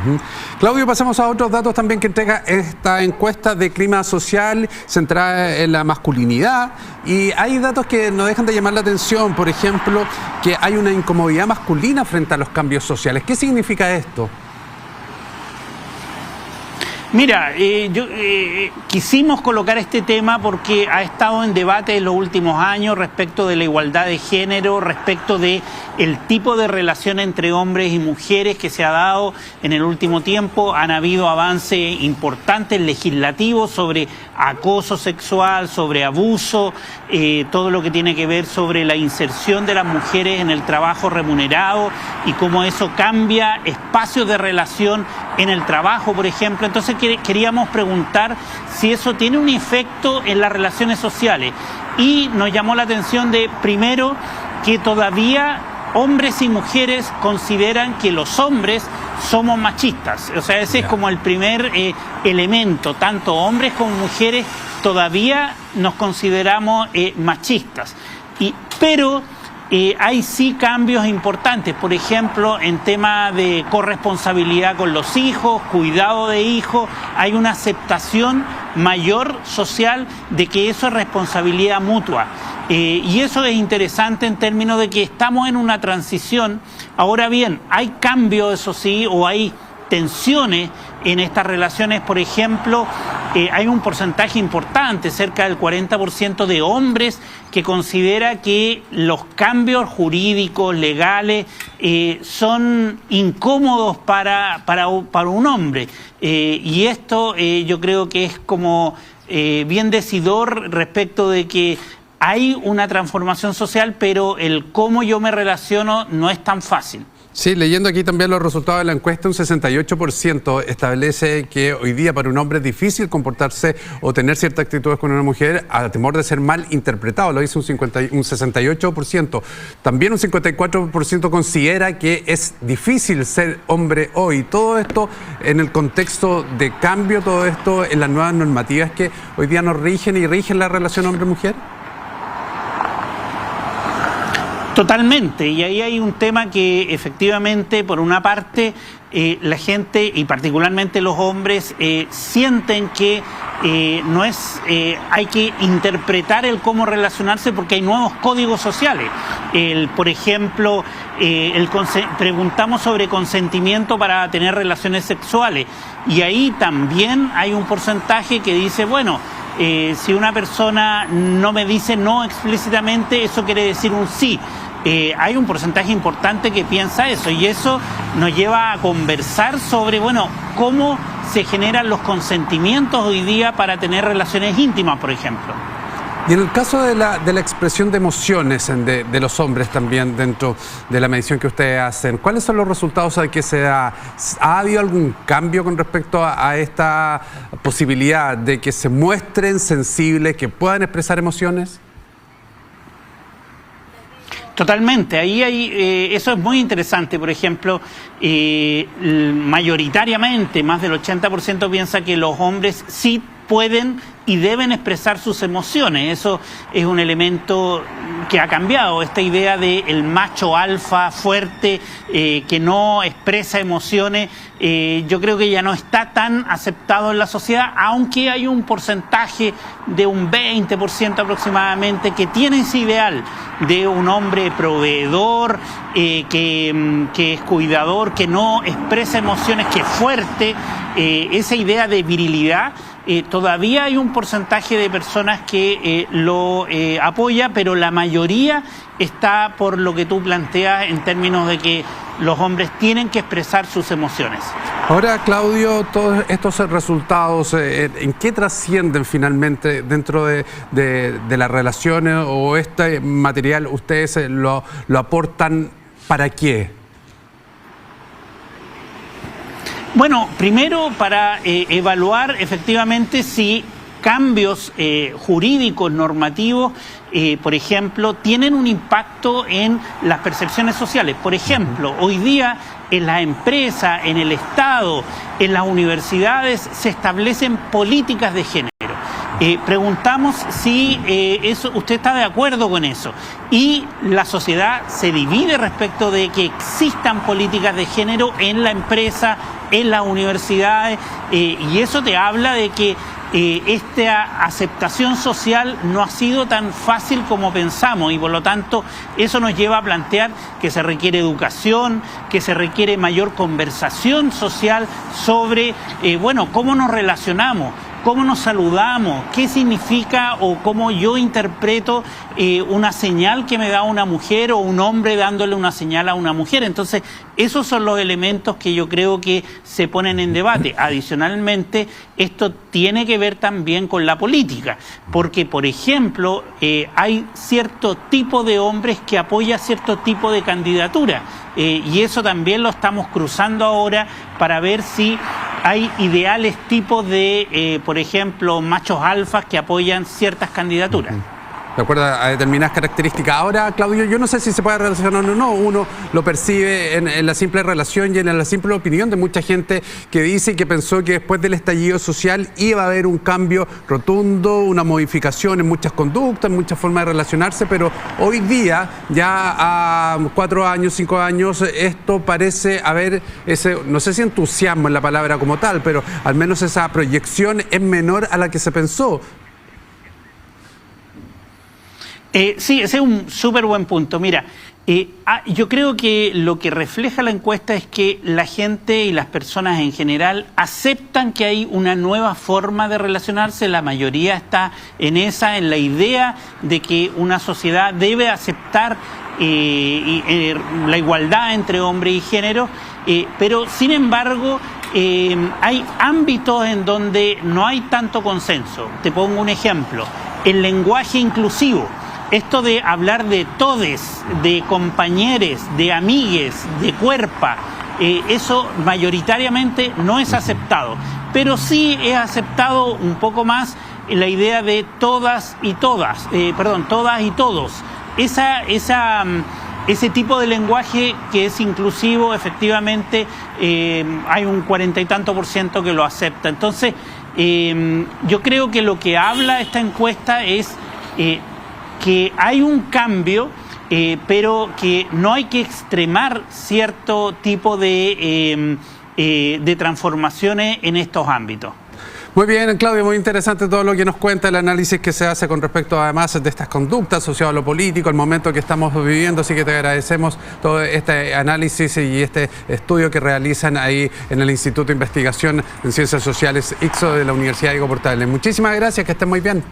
Ujú. Claudio, pasamos a otros datos también que entrega esta encuesta de clima social centrada en la masculinidad, y hay datos que no dejan de llamar la atención. Por ejemplo, que hay una incomodidad masculina frente a los cambios sociales. ¿Qué significa esto? Mira, quisimos colocar este tema porque ha estado en debate en los últimos años respecto de la igualdad de género, respecto de el tipo de relación entre hombres y mujeres que se ha dado en el último tiempo. Han habido avances importantes legislativos sobre acoso sexual, sobre abuso, todo lo que tiene que ver sobre la inserción de las mujeres en el trabajo remunerado y cómo eso cambia espacios de relación en el trabajo, por ejemplo. Entonces queríamos preguntar si eso tiene un efecto en las relaciones sociales, y nos llamó la atención de, primero, que todavía hombres y mujeres consideran que los hombres somos machistas. O sea, ese es como el primer elemento. Tanto hombres como mujeres todavía nos consideramos machistas. Pero hay sí cambios importantes, por ejemplo, en tema de corresponsabilidad con los hijos, cuidado de hijos. Hay una aceptación mayor social de que eso es responsabilidad mutua. Y eso es interesante en términos de que estamos en una transición. Ahora bien, hay cambios, eso sí, o hay tensiones en estas relaciones. Por ejemplo, hay un porcentaje importante, cerca del 40% de hombres, que considera que los cambios jurídicos, legales, son incómodos para un hombre. Y esto yo creo que es como bien decidor respecto de que hay una transformación social, pero el cómo yo me relaciono no es tan fácil. Sí, leyendo aquí también los resultados de la encuesta, un 68% establece que hoy día para un hombre es difícil comportarse o tener ciertas actitudes con una mujer a temor de ser mal interpretado. Lo dice un 68%. También un 54% considera que es difícil ser hombre hoy. Todo esto en el contexto de cambio, todo esto en las nuevas normativas que hoy día nos rigen y rigen la relación hombre-mujer. Totalmente, y ahí hay un tema que efectivamente, por una parte, la gente y particularmente los hombres sienten que no es, hay que interpretar el cómo relacionarse porque hay nuevos códigos sociales. Por ejemplo, preguntamos sobre consentimiento para tener relaciones sexuales, y ahí también hay un porcentaje que dice, bueno, si una persona no me dice no explícitamente, eso quiere decir un sí. Hay un porcentaje importante que piensa eso, y eso nos lleva a conversar sobre, bueno, cómo se generan los consentimientos hoy día para tener relaciones íntimas, por ejemplo. Y en el caso de la expresión de emociones de los hombres también, dentro de la medición que ustedes hacen, ¿cuáles son los resultados de que se da? ¿Ha habido algún cambio con respecto a esta posibilidad de que se muestren sensibles, que puedan expresar emociones? Totalmente, ahí hay, eso es muy interesante. Por ejemplo, mayoritariamente, más del 80% piensa que los hombres sí pueden y deben expresar sus emociones. Eso es un elemento que ha cambiado, esta idea del macho alfa fuerte que no expresa emociones. Yo creo que ya no está tan aceptado en la sociedad, aunque hay un porcentaje de un 20% aproximadamente que tiene ese ideal de un hombre proveedor, que es cuidador, que no expresa emociones, que es fuerte. Esa idea de virilidad, todavía hay un porcentaje de personas que lo apoya, pero la mayoría está por lo que tú planteas en términos de que los hombres tienen que expresar sus emociones. Ahora, Claudio, todos estos resultados, ¿en qué trascienden finalmente dentro de las relaciones, o este material ustedes lo aportan para qué? Bueno, primero para evaluar efectivamente si cambios jurídicos, normativos, por ejemplo, tienen un impacto en las percepciones sociales. Por ejemplo, hoy día en las empresas, en el Estado, en las universidades se establecen políticas de género. Preguntamos si usted está de acuerdo con eso. Y la sociedad se divide respecto de que existan políticas de género en la empresa, en las universidades, y eso te habla de que esta aceptación social no ha sido tan fácil como pensamos, y por lo tanto eso nos lleva a plantear que se requiere educación, que se requiere mayor conversación social sobre, cómo nos relacionamos, cómo nos saludamos, qué significa o cómo yo interpreto una señal que me da una mujer o un hombre dándole una señal a una mujer. Entonces, esos son los elementos que yo creo que se ponen en debate. Adicionalmente, esto tiene que ver también con la política, porque, por ejemplo, hay cierto tipo de hombres que apoya cierto tipo de candidatura, y eso también lo estamos cruzando ahora para ver si hay ideales tipos de, por ejemplo, machos alfas que apoyan ciertas candidaturas. De acuerdo a determinadas características. Ahora, Claudio, yo no sé si se puede relacionar o no. Uno lo percibe en la simple relación y en la simple opinión de mucha gente que dice y que pensó que después del estallido social iba a haber un cambio rotundo, una modificación en muchas conductas, en muchas formas de relacionarse, pero hoy día, ya a 4 años, 5 años, esto parece haber ese, no sé si entusiasmo es la palabra como tal, pero al menos esa proyección es menor a la que se pensó. Sí, ese es un súper buen punto. Mira, yo creo que lo que refleja la encuesta es que la gente y las personas en general aceptan que hay una nueva forma de relacionarse. La mayoría está en la idea de que una sociedad debe aceptar la igualdad entre hombre y género, pero sin embargo hay ámbitos en donde no hay tanto consenso. Te pongo un ejemplo: el lenguaje inclusivo. Esto de hablar de todes, de compañeres, de amigues, de cuerpa, eso mayoritariamente no es aceptado. Pero sí es aceptado un poco más la idea de todas y todas, todas y todos. Ese tipo de lenguaje que es inclusivo, efectivamente, hay un 40 y tanto % que lo acepta. Entonces, yo creo que lo que habla esta encuesta es que hay un cambio, pero que no hay que extremar cierto tipo de transformaciones en estos ámbitos. Muy bien, Claudio, muy interesante todo lo que nos cuenta, el análisis que se hace con respecto además de estas conductas asociadas a lo político, el momento que estamos viviendo, así que te agradecemos todo este análisis y este estudio que realizan ahí en el Instituto de Investigación en Ciencias Sociales ICSO de la Universidad Diego Portales. Muchísimas gracias, que estén muy bien.